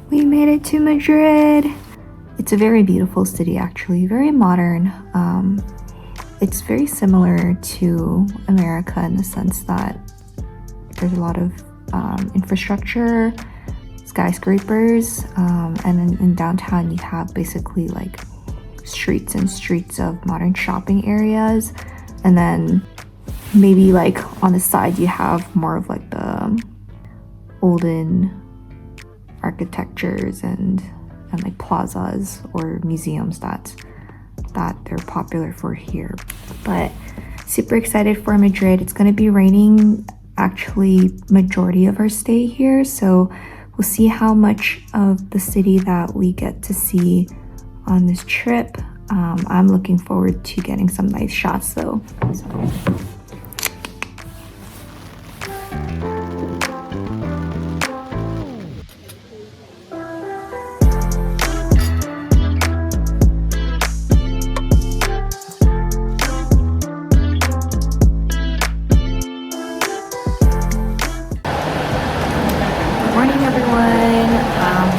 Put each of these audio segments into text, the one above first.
We made it to Madrid. It's a very beautiful city, actually, very modern. It's very similar to America in the sense that there's a lot of infrastructure, skyscrapers, and then in downtown you have basically like streets and streets of modern shopping areas, and then maybe like on the side you have more of like the olden architectures and like plazas or museums that they're popular for here. But super excited for Madrid. It's going to be raining actually majority of our stay here, so we'll see how much of the city that we get to see on this trip. I'm looking forward to getting some nice shots though.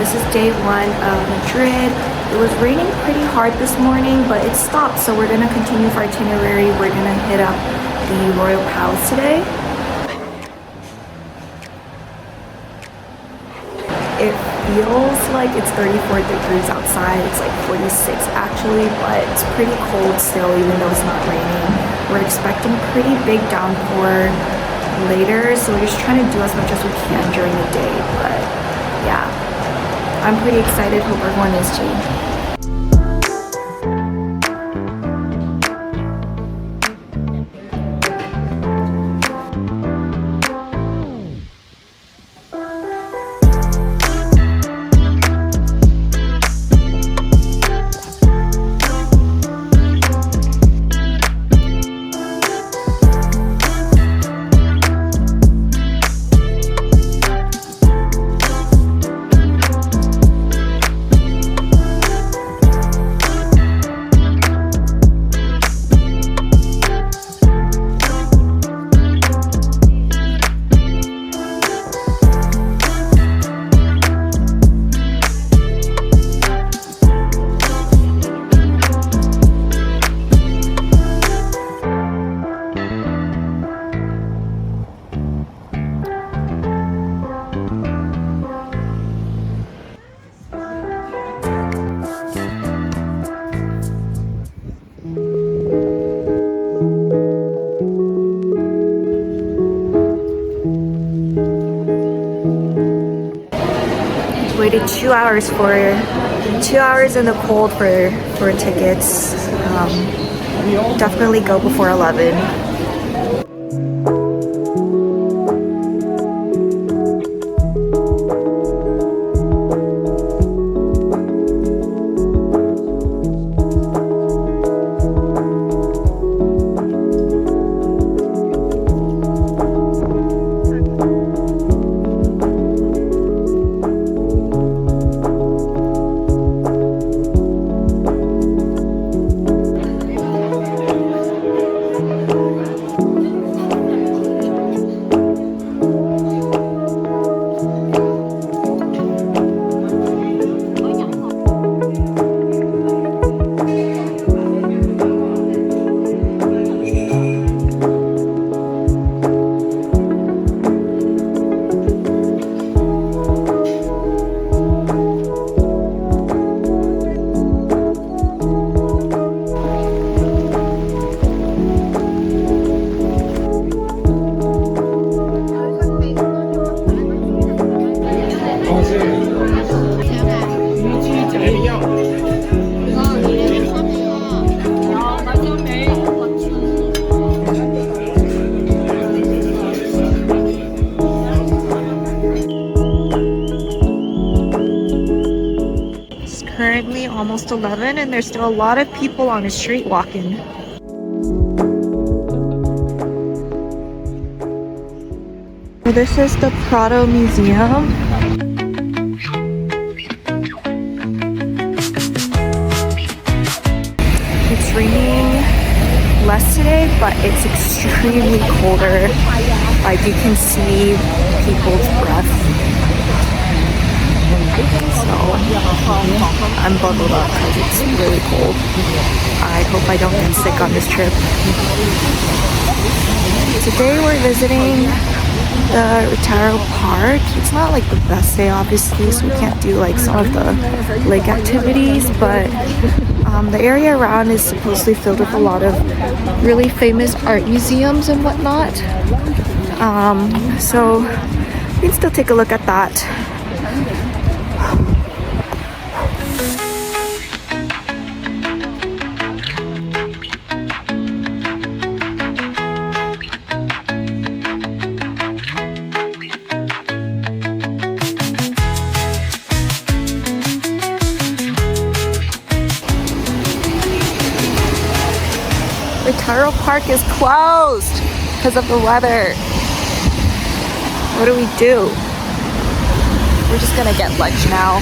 This is day one of Madrid. It was raining pretty hard this morning, but it stopped, so we're gonna continue our itinerary. We're gonna hit up the Royal Palace today. It feels like it's 34 degrees outside. It's like 46 actually, but it's pretty cold still, even though it's not raining. We're expecting pretty big downpour later, so we're just trying to do as much as we can during the day, but yeah. I'm pretty excited, hope everyone is too. Waited 2 hours for 2 hours in the cold for tickets. Definitely go before 11. Currently almost 11 and there's still a lot of people on the street walking. This is the Prado Museum. It's raining less today, but it's extremely colder. Like you can see people's breath. So I'm bundled up because it's really cold. I hope I don't get sick on this trip. Today we're visiting the Retiro Park. It's not like the best day obviously, so we can't do like some of the lake activities, but the area around is supposedly filled with a lot of really famous art museums and whatnot. So we can still take a look at that. Retiro Park is closed because of the weather. What do we do? We're just gonna get lunch now.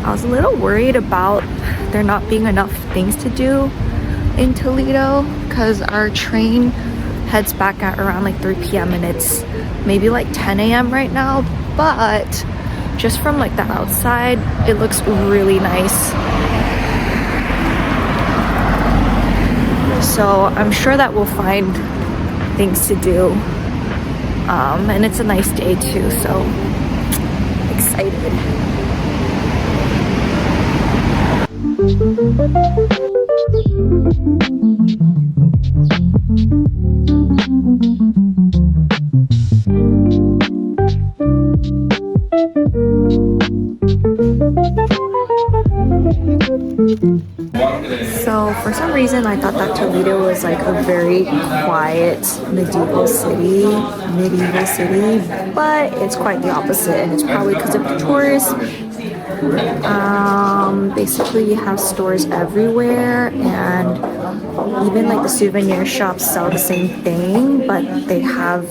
I was a little worried about there not being enough things to do in Toledo because our train heads back at around like 3 p.m. and it's maybe like 10 a.m. right now, but just from like the outside it looks really nice. So I'm sure that we'll find things to do, and it's a nice day too, so excited. So for some reason I thought that Toledo was like a very quiet medieval city, but it's quite the opposite, and it's probably because of the tourists. Basically you have stores everywhere, and even like the souvenir shops sell the same thing, but they have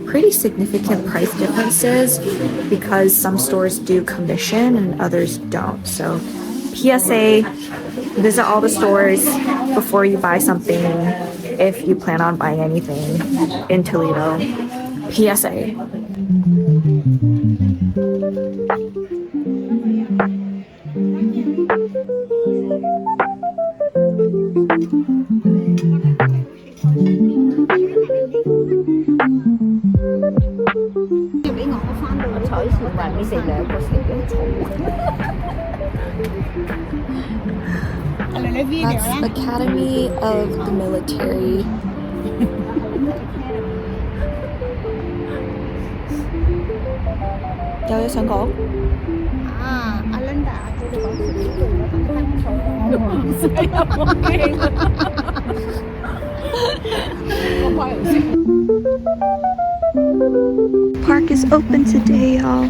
pretty significant price differences because some stores do commission and others don't. So PSA, visit all the stores before you buy something if you plan on buying anything in Toledo. PSA. That's Academy of the Military. Giao cho sân khấu. À, anh Linh đã tôi được có sự ý tưởng đó tặng tặng khẩu Park is open today, y'all.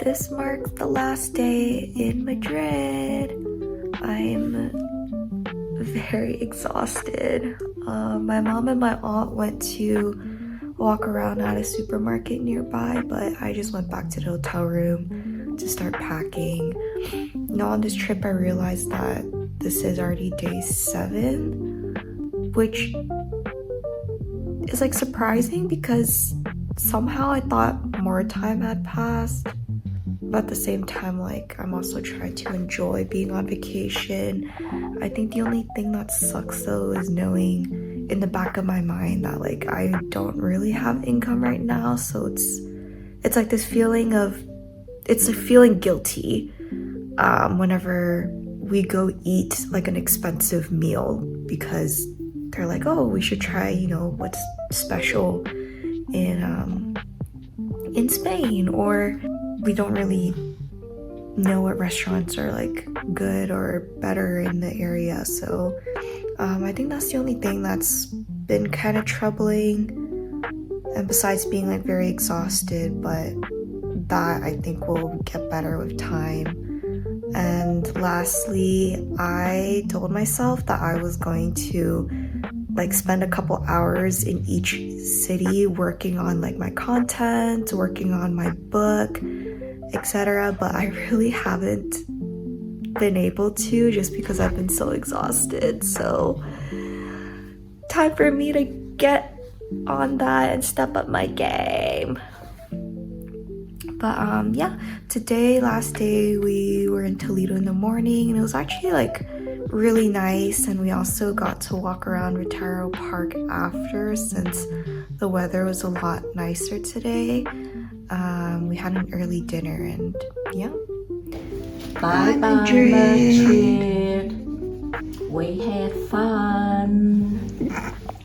This marks the last day in Madrid. I'm very exhausted. My mom and my aunt went to walk around at a supermarket nearby, but I just went back to the hotel room to start packing. On this trip, I realized that this is already day 7, which is like surprising because somehow I thought more time had passed. But at the same time, like, I'm also trying to enjoy being on vacation. I think the only thing that sucks though is knowing in the back of my mind that like I don't really have income right now, so it's like this feeling of feeling guilty whenever we go eat like an expensive meal because they're like, oh, we should try, you know, what's special in Spain, or we don't really know what restaurants are like good or better in the area. So I think that's the only thing that's been kind of troubling, and besides being like very exhausted, but that I think will get better with time. And lastly, I told myself that I was going to like spend a couple hours in each city working on like my content, working on my book, etc. But I really haven't been able to just because I've been so exhausted. So time for me to get on that and step up my game. But yeah, today, last day, we were in Toledo in the morning, and it was actually like really nice. And we also got to walk around Retiro Park after, since the weather was a lot nicer today. We had an early dinner, and yeah. Bye bye Madrid. We had fun.